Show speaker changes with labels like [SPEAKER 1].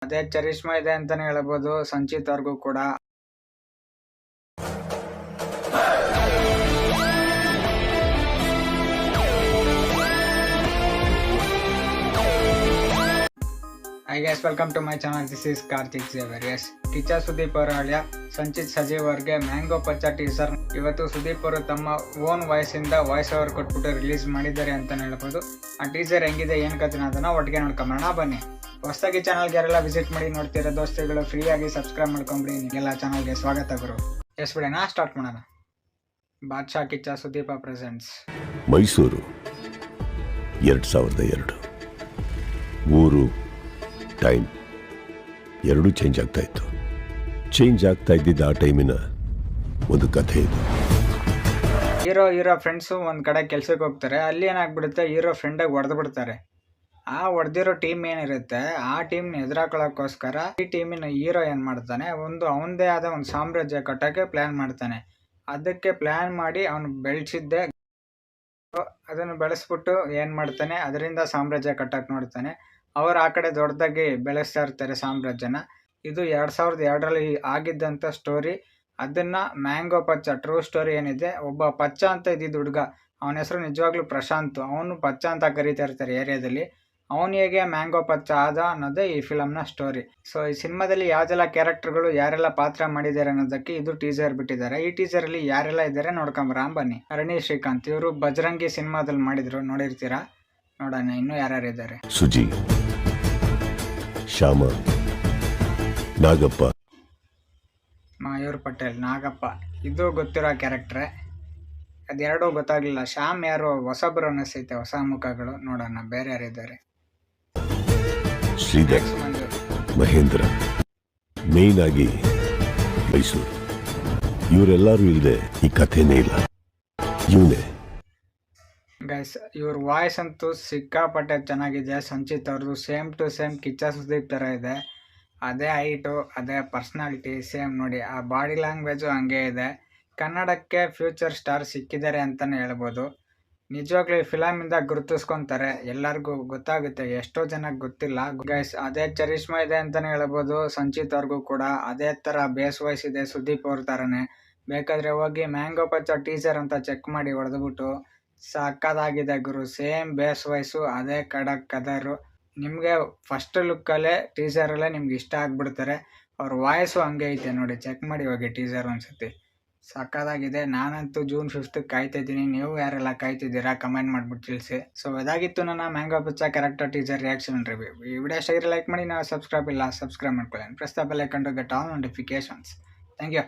[SPEAKER 1] ಅದೇ ಚರಿಷ್ಮಾ ಇದೆ ಅಂತಾನೆ ಹೇಳ್ಬೋದು ಸಂಚಿತ್ ಅವ್ರಿಗೂ ಕೂಡ. Hi guys, welcome to my channel. This is Karthik Xavier. Yes, Kichcha Sudeep ಅವರ ಅಳಿಯ ಸಂಚಿತ್ ಸಜೀವ್ ಅವರಿಗೆ ಮ್ಯಾಂಗೋ ಪಚ್ಚ ಟೀಸರ್ ಇವತ್ತು ಸುದೀಪ್ ಅವರು ತಮ್ಮ ಓನ್ ವಾಯ್ಸ್ ಇಂದ ವಾಯ್ಸ್ ಓವರ್ ಕೊಟ್ಬಿಟ್ಟು ರಿಲೀಸ್ ಮಾಡಿದ್ದಾರೆ ಅಂತಾನೆ ಹೇಳ್ಬೋದು. ಆ ಟೀಸರ್ ಹೆಂಗಿದೆ ಏನ್ ಕಥೆ ಅದನ್ನ ಒಟ್ಟಿಗೆ ನೋಡ್ಕೊಂಬರೋಣ ಬನ್ನಿ. ಹೊಸದಾಗಿ ಚಾನಲ್ಗೆ ಯಾರೆಲ್ಲ ವಿಸಿಟ್ ಮಾಡಿ ನೋಡ್ತಿರೋ ದೋಸ್ತಿಗಳು ಫ್ರೀ ಆಗಿ ಸಬ್ಸ್ಕ್ರೈಬ್ ಮಾಡ್ಕೊಂಬಿಡಿ. ನಿಮಗೆಲ್ಲ ಚಾನಲ್ಗೆ ಸ್ವಾಗತ ಗುರು. ಎಸ್ ಬಿಡೋಣ, ಸ್ಟಾರ್ಟ್ ಮಾಡೋಣ. ಬಾದ್ಶಾ ಕಿಚ್ಚ ಸುದೀಪ ಪ್ರೆಸೆಂಟ್ಸ್.
[SPEAKER 2] ಮೈಸೂರು 2002 ಊರು ಟೈಮ್ ಎರಡೂ ಚೇಂಜ್ ಆಗ್ತಾ ಇತ್ತು. ಚೇಂಜ್ ಆಗ್ತಾ ಇದ್ದಿದ್ದ ಆ ಟೈಮಿನ ಒಂದು ಕಥೆ ಇದು.
[SPEAKER 1] ಹೀರೋ ಫ್ರೆಂಡ್ಸು ಒಂದು ಕಡೆ ಕೆಲ್ಸಕ್ಕೆ ಹೋಗ್ತಾರೆ. ಅಲ್ಲಿ ಏನಾಗ್ಬಿಡುತ್ತೆ, ಹೀರೋ ಫ್ರೆಂಡಾಗಿ ಹೊಡೆದು ಬಿಡ್ತಾರೆ. ಆ ಹೊಡೆದಿರೋ ಟೀಮ್ ಏನಿರುತ್ತೆ ಆ ಟೀಮ್ನ ಎದುರಾಕೊಳ್ಳೋಕ್ಕೋಸ್ಕರ ಈ ಟೀಮಿನ ಹೀರೋ ಏನು ಮಾಡ್ತಾನೆ, ಅವನದೇ ಆದ ಒಂದು ಸಾಮ್ರಾಜ್ಯ ಕಟ್ಟೋಕ್ಕೆ ಪ್ಲ್ಯಾನ್ ಮಾಡ್ತಾನೆ. ಅದಕ್ಕೆ ಪ್ಲ್ಯಾನ್ ಮಾಡಿ ಅವನು ಬೆಳೆಸಿದ್ದೆ ಅದನ್ನು ಬೆಳೆಸ್ಬಿಟ್ಟು ಏನು ಮಾಡ್ತಾನೆ, ಅದರಿಂದ ಸಾಮ್ರಾಜ್ಯ ಕಟ್ಟಕ್ಕೆ ನೋಡ್ತಾನೆ. ಅವರು ಆ ಕಡೆ ದೊಡ್ಡದಾಗಿ ಬೆಳೆಸ್ತಾ ಇರ್ತಾರೆ ಸಾಮ್ರಾಜ್ಯನ. ಇದು 2002ರಲ್ಲಿ ಆಗಿದ್ದಂಥ ಸ್ಟೋರಿ. ಅದನ್ನು ಮ್ಯಾಂಗೋ ಪಚ್ಚ ಟ್ರೂ ಸ್ಟೋರಿ ಏನಿದೆ, ಒಬ್ಬ ಪಚ್ಚ ಅಂತ ಇದ್ದಿದ್ದು ಹುಡುಗ, ಅವನ ಹೆಸರು ನಿಜವಾಗ್ಲೂ ಪ್ರಶಾಂತ್. ಅವನು ಪಚ್ಚ ಅಂತ ಕರೀತಾ ಇರ್ತಾರೆ ಏರಿಯಾದಲ್ಲಿ. ಅವನು ಹೇಗೆ ಮ್ಯಾಂಗೋ ಪಚ್ಚ ಆದ ಅನ್ನೋದೇ ಈ ಫಿಲಮ್ನ ಸ್ಟೋರಿ. ಸೊ ಈ ಸಿನಿಮಾದಲ್ಲಿ ಯಾವ್ದೆಲ್ಲ ಕ್ಯಾರೆಕ್ಟರ್ಗಳು ಯಾರೆಲ್ಲ ಪಾತ್ರ ಮಾಡಿದ್ದಾರೆ ಅನ್ನೋದಕ್ಕೆ ಇದು ಟೀಸರ್ ಬಿಟ್ಟಿದ್ದಾರೆ. ಈ ಟೀಸರಲ್ಲಿ ಯಾರೆಲ್ಲ ಇದ್ದಾರೆ ನೋಡ್ಕೊಂಬರಾಮ್ ಬನ್ನಿ. ಅರಣಿ ಶ್ರೀಕಾಂತ್ ಇವರು ಬಜರಂಗಿ ಸಿನಿಮಾದಲ್ಲಿ ಮಾಡಿದ್ರು, ನೋಡಿರ್ತೀರಾ. ನೋಡೋಣ ಇನ್ನೂ ಯಾರ್ಯಾರಿದ್ದಾರೆ.
[SPEAKER 2] ಸುಜಿ, ಶ್ಯಾಮ, ನಾಗಪ್ಪ,
[SPEAKER 1] ಮಯೂರ್ ಪಟೇಲ್, ನಾಗಪ್ಪ ಇದು ಗೊತ್ತಿರೋ ಕ್ಯಾರೆಕ್ಟ್ರೆ. ಅದೆರಡೂ ಗೊತ್ತಾಗ್ಲಿಲ್ಲ. ಶ್ಯಾಮ್ ಯಾರು ಹೊಸಬ್ರು ಅನ್ನಿಸ್ತೈತೆ, ಹೊಸ ಮುಖಗಳು. ನೋಡೋಣ ಬೇರೆ ಯಾರಿದ್ದಾರೆ.
[SPEAKER 2] ಶ್ರೀಧರ್, ಮಹೇಂದ್ರ, ಮೇನ್ ಆಗಿ ಮೈಸೂರು. ಇವರೆಲ್ಲರೂ ಇಲ್ಲದೆ ಈ ಕಥೆನೇ ಇಲ್ಲ. ಇವನೇ
[SPEAKER 1] ಗೈಸ್, ಇವ್ರ ವಾಯ್ಸ್ ಅಂತೂ ಸಿಕ್ಕಾಪಟ್ಟೆ ಚೆನ್ನಾಗಿದೆ. ಸಂಚಿತ್ ಅವ್ರದ್ದು same to same Kichcha Sudeep ಥರ ಇದೆ. ಅದೇ ಹೈಟು, ಅದೇ ಪರ್ಸ್ನಾಲಿಟಿ ಸೇಮ್. ನೋಡಿ ಆ ಬಾಡಿ ಲ್ಯಾಂಗ್ವೇಜು ಹಂಗೆ ಇದೆ. ಕನ್ನಡಕ್ಕೆ ಫ್ಯೂಚರ್ ಸ್ಟಾರ್ ಸಿಕ್ಕಿದ್ದಾರೆ ಅಂತಲೇ ಹೇಳ್ಬೋದು. ನಿಜವಾಗ್ಲೂ ಈ ಫಿಲಮಿಂದ ಗುರುತಿಸ್ಕೊತಾರೆ, ಎಲ್ಲರಿಗೂ ಗೊತ್ತಾಗುತ್ತೆ. ಎಷ್ಟೋ ಜನಕ್ಕೆ ಗೊತ್ತಿಲ್ಲ ಗೈಸ್. ಅದೇ ಚರಿಷ್ಮಾ ಇದೆ ಅಂತಲೇ ಹೇಳ್ಬೋದು ಸಂಚಿತ್ ಅವ್ರಿಗೂ ಕೂಡ. ಅದೇ ಥರ ಬೇಸ್ ವಾಯ್ಸ್ ಇದೆ ಸುದೀಪ್ ಅವ್ರ ಥರನೇ. ಬೇಕಾದರೆ ಹೋಗಿ ಮ್ಯಾಂಗೋ ಪಚ್ಚ ಟೀಸರ್ ಅಂತ ಚೆಕ್ ಮಾಡಿ ಹೊಡೆದ್ಬಿಟ್ಟು ಸಕ್ಕದಾಗಿದೆ ಗುರು. ಸೇಮ್ ಬೇಸ್ ವಾಯ್ಸು, ಅದೇ ಖಡಕ್ ಕದರು. ನಿಮಗೆ ಫಸ್ಟ್ ಲುಕ್ಕಲ್ಲೇ ಟೀಸರಲ್ಲೇ ನಿಮ್ಗೆ ಇಷ್ಟ ಆಗಿಬಿಡ್ತಾರೆ. ಅವ್ರ ವಾಯ್ಸು ಹಂಗೆ ಐತೆ ನೋಡಿ, ಚೆಕ್ ಮಾಡಿ ಹೋಗಿ ಟೀಸರ್ ಒಂದ್ಸತಿ. ಸಕ್ಕದಾಗಿದೆ. ನಾನಂತೂ June 5th ಕಾಯ್ತಿದ್ದೀನಿ. ನೀವು ಯಾರೆಲ್ಲ ಕಾಯ್ತಿದ್ದೀರಾ ಕಮೆಂಟ್ ಮಾಡಿಬಿಟ್ಟು ತಿಳಿಸಿ. ಸೊ ಇದಾಗಿತ್ತು ನನ್ನ mango Pachcha character teaser reaction review. ಈ ವಿಡಿಯೋ ಇಷ್ಟ ಲೈಕ್ ಮಾಡಿ. ನಾವು ಸಬ್ಸ್ಕ್ರೈಬ್ ಮಾಡ್ಕೊಳ್ಳಿ. Press the bell icon to get all notifications. Thank you.